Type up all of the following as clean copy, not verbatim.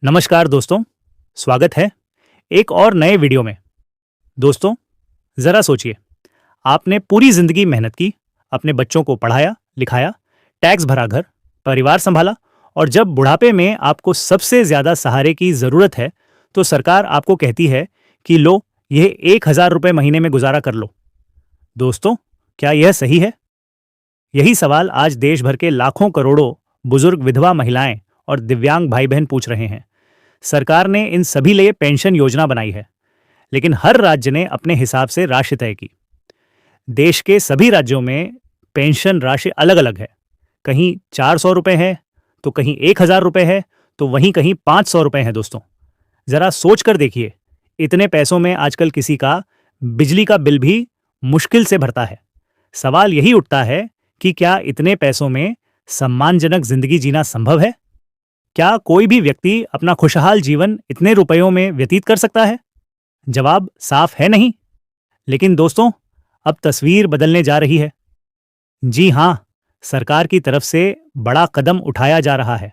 नमस्कार दोस्तों, स्वागत है एक और नए वीडियो में। दोस्तों, ज़रा सोचिए, आपने पूरी ज़िंदगी मेहनत की, अपने बच्चों को पढ़ाया, लिखाया, टैक्स भरा, घर, परिवार संभाला और जब बुढ़ापे में आपको सबसे ज़्यादा सहारे की ज़रूरत है, तो सरकार आपको कहती है कि लो, यह 1,000 रुपये महीने में गुजारा कर लो। दोस्तों, क्या यह सही है? यही सवाल आज देश भर के लाखों करोड़ों बुजुर्ग, विधवा महिलाएं और दिव्यांग भाई बहन पूछ रहे हैं। सरकार ने इन सभी लिए पेंशन योजना बनाई है, लेकिन हर राज्य ने अपने हिसाब से राशि तय की। देश के सभी राज्यों में पेंशन राशि अलग-अलग है। कहीं 400 रुपए है, तो कहीं 1,000 रुपए है, तो वहीं कहीं 500 रुपए है। दोस्तों, जरा सोच कर देखिए, इतने पैसों में आजकल किसी का बिजली का बिल भी मुश्किल से भरता है। सवाल यही उठता है कि क्या इतने पैसों में सम्मानजनक जिंदगी जीना संभव है? क्या कोई भी व्यक्ति अपना खुशहाल जीवन इतने रुपयों में व्यतीत कर सकता है? जवाब साफ है, नहीं। लेकिन दोस्तों, अब तस्वीर बदलने जा रही है। जी हाँ, सरकार की तरफ से बड़ा कदम उठाया जा रहा है।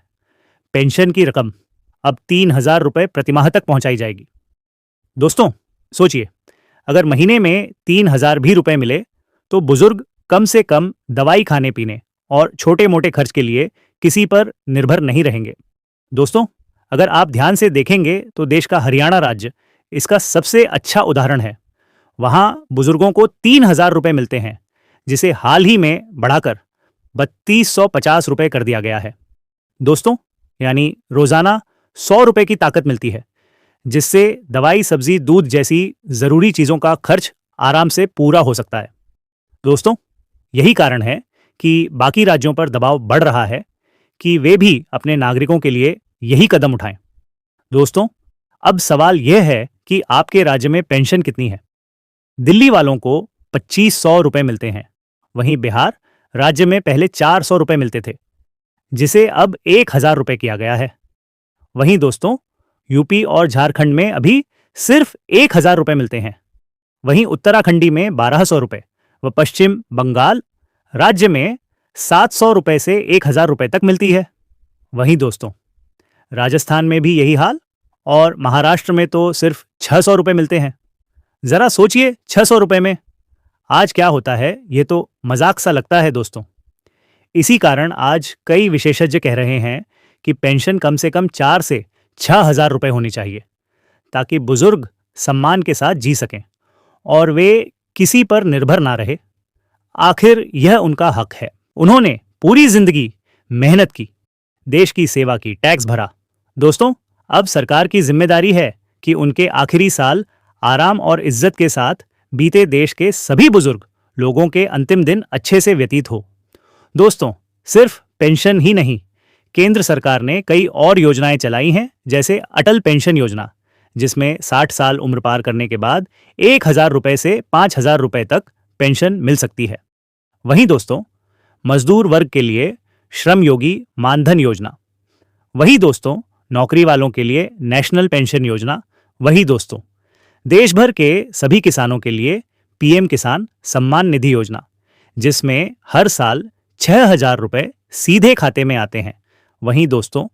पेंशन की रकम अब 3,000 रुपये प्रतिमाह तक पहुंचाई जाएगी। दोस्तों, सोचिए, अगर महीने में 3,000 भी रुपए मिले, तो बुजुर्ग कम से कम दवाई, खाने पीने और छोटे मोटे खर्च के लिए किसी पर निर्भर नहीं रहेंगे। दोस्तों, अगर आप ध्यान से देखेंगे तो देश का हरियाणा राज्य इसका सबसे अच्छा उदाहरण है। वहां बुजुर्गों को 3,000 रुपए मिलते हैं, जिसे हाल ही में बढ़ाकर 3,250 रुपए कर दिया गया है। दोस्तों, यानी रोजाना 100 रुपए की ताकत मिलती है, जिससे दवाई, सब्जी, दूध जैसी जरूरी चीजों का खर्च आराम से पूरा हो सकता है। दोस्तों, यही कारण है कि बाकी राज्यों पर दबाव बढ़ रहा है कि वे भी अपने नागरिकों के लिए यही कदम उठाएं। दोस्तों, अब सवाल यह है कि आपके राज्य में पेंशन कितनी है? दिल्ली वालों को 2,500 रुपए मिलते हैं, वहीं बिहार राज्य में पहले 400 रुपए मिलते थे, जिसे अब 1,000 रुपए किया गया है। वहीं दोस्तों, यूपी और झारखंड में अभी सिर्फ 1,000 रुपए मिलते हैं। वहीं उत्तराखंडी में 1,200 रुपए व पश्चिम बंगाल राज्य में 700 रुपए से 1,000 रुपए तक मिलती है। वहीं दोस्तों, राजस्थान में भी यही हाल और महाराष्ट्र में तो सिर्फ 600 रुपए मिलते हैं। जरा सोचिए, 600 रुपए में आज क्या होता है, ये तो मजाक सा लगता है। दोस्तों, इसी कारण आज कई विशेषज्ञ कह रहे हैं कि पेंशन कम से कम 4 से 6,000 रुपए होनी चाहिए, ताकि बुजुर्ग सम्मान के साथ जी सकें और वे किसी पर निर्भर ना रहे। आखिर यह उनका हक है। उन्होंने पूरी जिंदगी मेहनत की, देश की सेवा की, टैक्स भरा। दोस्तों, अब सरकार की जिम्मेदारी है कि उनके आखिरी साल आराम और इज्जत के साथ बीते, देश के सभी बुजुर्ग लोगों के अंतिम दिन अच्छे से व्यतीत हो। दोस्तों, सिर्फ पेंशन ही नहीं, केंद्र सरकार ने कई और योजनाएं चलाई हैं, जैसे अटल पेंशन योजना, जिसमें 60 साल उम्र पार करने के बाद 1,000 रुपए से 5,000 रुपए तक पेंशन मिल सकती है। वहीं दोस्तों, मजदूर वर्ग के लिए श्रम योगी मानधन योजना। वही दोस्तों, नौकरी वालों के लिए नेशनल पेंशन योजना। वही दोस्तों, देश भर के सभी किसानों के लिए पीएम किसान सम्मान निधि योजना, जिसमें हर साल 6,000 रुपए सीधे खाते में आते हैं। वहीं दोस्तों,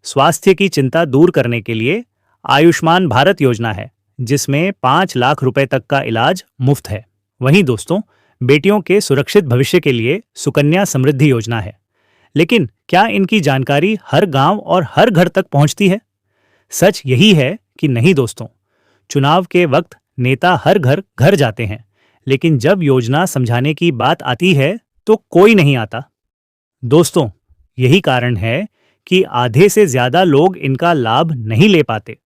स्वास्थ्य की चिंता दूर करने के लिए आयुष्मान भारत योजना है, जिसमें 5 लाख रुपए तक का इलाज मुफ्त है। वहीं दोस्तों, बेटियों के सुरक्षित भविष्य के लिए सुकन्या समृद्धि योजना है। लेकिन क्या इनकी जानकारी हर गांव और हर घर तक पहुंचती है? सच यही है कि नहीं। दोस्तों, चुनाव के वक्त नेता हर घर घर जाते हैं, लेकिन जब योजना समझाने की बात आती है तो कोई नहीं आता। दोस्तों, यही कारण है कि आधे से ज्यादा लोग इनका लाभ नहीं ले पाते।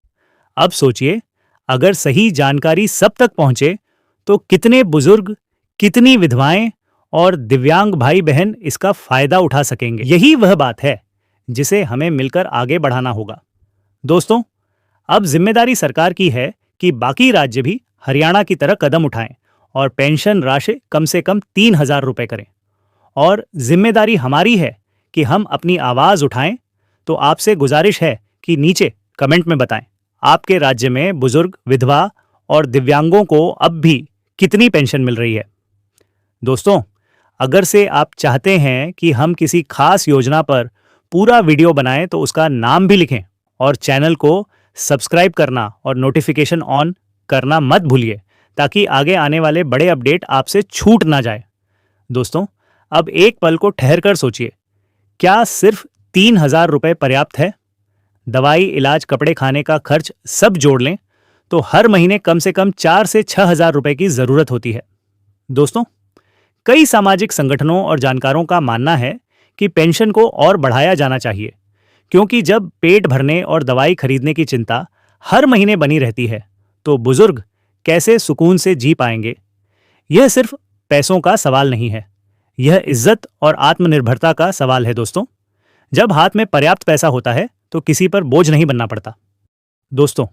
अब सोचिए, अगर सही जानकारी सब तक पहुंचे तो कितने बुजुर्ग, कितनी विधवाएं और दिव्यांग भाई बहन इसका फायदा उठा सकेंगे। यही वह बात है जिसे हमें मिलकर आगे बढ़ाना होगा। दोस्तों, अब जिम्मेदारी सरकार की है कि बाकी राज्य भी हरियाणा की तरह कदम उठाएं और पेंशन राशि कम से कम 3,000 रुपए करें। और जिम्मेदारी हमारी है कि हम अपनी आवाज उठाएं। तो आपसे गुजारिश है कि नीचे कमेंट में बताएं, आपके राज्य में बुजुर्ग, विधवा और दिव्यांगों को अब भी कितनी पेंशन मिल रही है। दोस्तों, अगर से आप चाहते हैं कि हम किसी खास योजना पर पूरा वीडियो बनाएं, तो उसका नाम भी लिखें और चैनल को सब्सक्राइब करना और नोटिफिकेशन ऑन करना मत भूलिए ताकि आगे आने वाले बड़े अपडेट आपसे छूट ना जाए। दोस्तों, अब एक पल को ठहर कर सोचिए, क्या सिर्फ 3,000 रुपये पर्याप्त है? दवाई, इलाज, कपड़े, खाने का खर्च सब जोड़ लें तो हर महीने कम से कम 4 से 6,000 रुपये की जरूरत होती है। दोस्तों, कई सामाजिक संगठनों और जानकारों का मानना है कि पेंशन को और बढ़ाया जाना चाहिए, क्योंकि जब पेट भरने और दवाई खरीदने की चिंता हर महीने बनी रहती है तो बुजुर्ग कैसे सुकून से जी पाएंगे। यह सिर्फ पैसों का सवाल नहीं है, यह इज्जत और आत्मनिर्भरता का सवाल है। दोस्तों, जब हाथ में पर्याप्त पैसा होता है तो किसी पर बोझ नहीं बनना पड़ता। दोस्तों,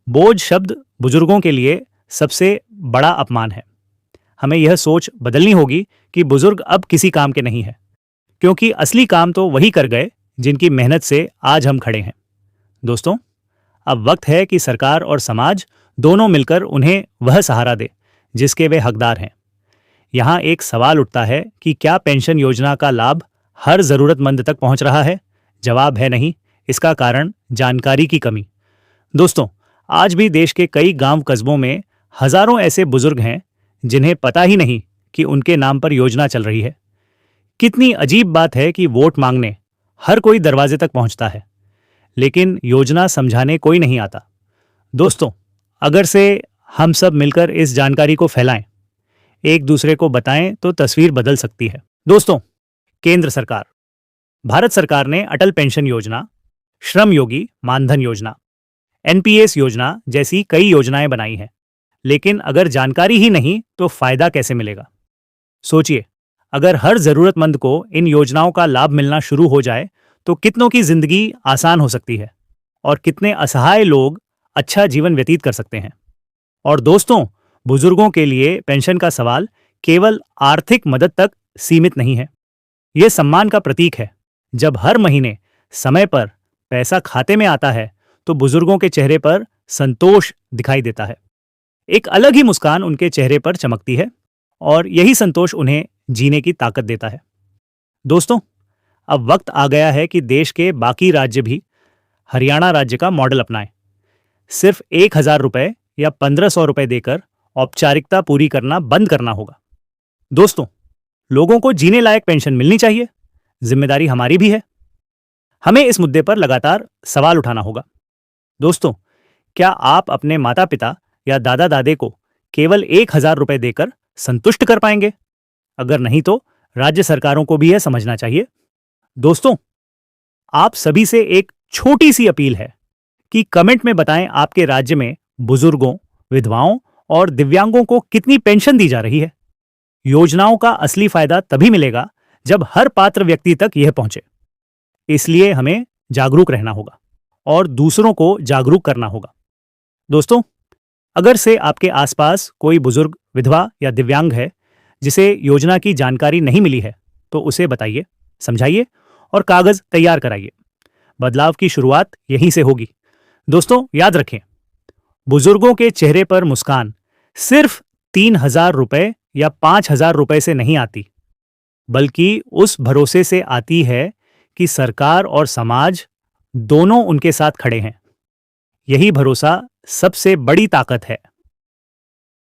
बोझ शब्द बुजुर्गों के लिए सबसे बड़ा अपमान है। हमें यह सोच बदलनी होगी कि बुजुर्ग अब किसी काम के नहीं है, क्योंकि असली काम तो वही कर गए जिनकी मेहनत से आज हम खड़े हैं। दोस्तों, अब वक्त है कि सरकार और समाज दोनों मिलकर उन्हें वह सहारा दे जिसके वे हकदार हैं। यहाँ एक सवाल उठता है कि क्या पेंशन योजना का लाभ हर जरूरतमंद तक पहुंच रहा है? जवाब है नहीं। इसका कारण जानकारी की कमी। दोस्तों, आज भी देश के कई गांव कस्बों में हजारों ऐसे बुजुर्ग हैं जिन्हें पता ही नहीं कि उनके नाम पर योजना चल रही है। कितनी अजीब बात है कि वोट मांगने हर कोई दरवाजे तक पहुंचता है, लेकिन योजना समझाने कोई नहीं आता। दोस्तों, अगर से हम सब मिलकर इस जानकारी को फैलाएं, एक दूसरे को बताएं तो तस्वीर बदल सकती है। दोस्तों, केंद्र सरकार, भारत सरकार ने अटल पेंशन योजना, श्रम योगी मानधन योजना, एनपीएस योजना जैसी कई योजनाएं बनाई हैं, लेकिन अगर जानकारी ही नहीं तो फायदा कैसे मिलेगा? सोचिए, अगर हर जरूरतमंद को इन योजनाओं का लाभ मिलना शुरू हो जाए तो कितनों की जिंदगी आसान हो सकती है और कितने असहाय लोग अच्छा जीवन व्यतीत कर सकते हैं। और दोस्तों, बुजुर्गों के लिए पेंशन का सवाल केवल आर्थिक मदद तक सीमित नहीं है, यह सम्मान का प्रतीक है। जब हर महीने समय पर पैसा खाते में आता है तो बुजुर्गों के चेहरे पर संतोष दिखाई देता है। एक अलग ही मुस्कान उनके चेहरे पर चमकती है और यही संतोष उन्हें जीने की ताकत देता है। दोस्तों, अब वक्त आ गया है कि देश के बाकी राज्य भी हरियाणा राज्य का मॉडल अपनाएं। सिर्फ 1,000 रुपये या 1,500 रुपये देकर औपचारिकता पूरी करना बंद करना होगा। दोस्तों, लोगों को जीने लायक पेंशन मिलनी चाहिए, जिम्मेदारी हमारी भी है। हमें इस मुद्दे पर लगातार सवाल उठाना होगा। दोस्तों, क्या आप अपने माता पिता या दादा दादी को केवल 1,000 रुपये देकर संतुष्ट कर पाएंगे? अगर नहीं तो राज्य सरकारों को भी यह समझना चाहिए। दोस्तों, आप सभी से एक छोटी सी अपील है कि कमेंट में बताएं आपके राज्य में बुजुर्गों, विधवाओं और दिव्यांगों को कितनी पेंशन दी जा रही है। योजनाओं का असली फायदा तभी मिलेगा जब हर पात्र व्यक्ति तक यह पहुंचे। इसलिए हमें जागरूक रहना होगा और दूसरों को जागरूक करना होगा। दोस्तों, अगर से आपके आसपास कोई बुजुर्ग, विधवा या दिव्यांग है जिसे योजना की जानकारी नहीं मिली है तो उसे बताइए, समझाइए और कागज तैयार कराइए। बदलाव की शुरुआत यहीं से होगी। दोस्तों, याद रखें, बुजुर्गों के चेहरे पर मुस्कान सिर्फ 3,000 रुपये या 5,000 रुपये से नहीं आती, बल्कि उस भरोसे से आती है कि सरकार और समाज दोनों उनके साथ खड़े हैं। यही भरोसा सबसे बड़ी ताकत है।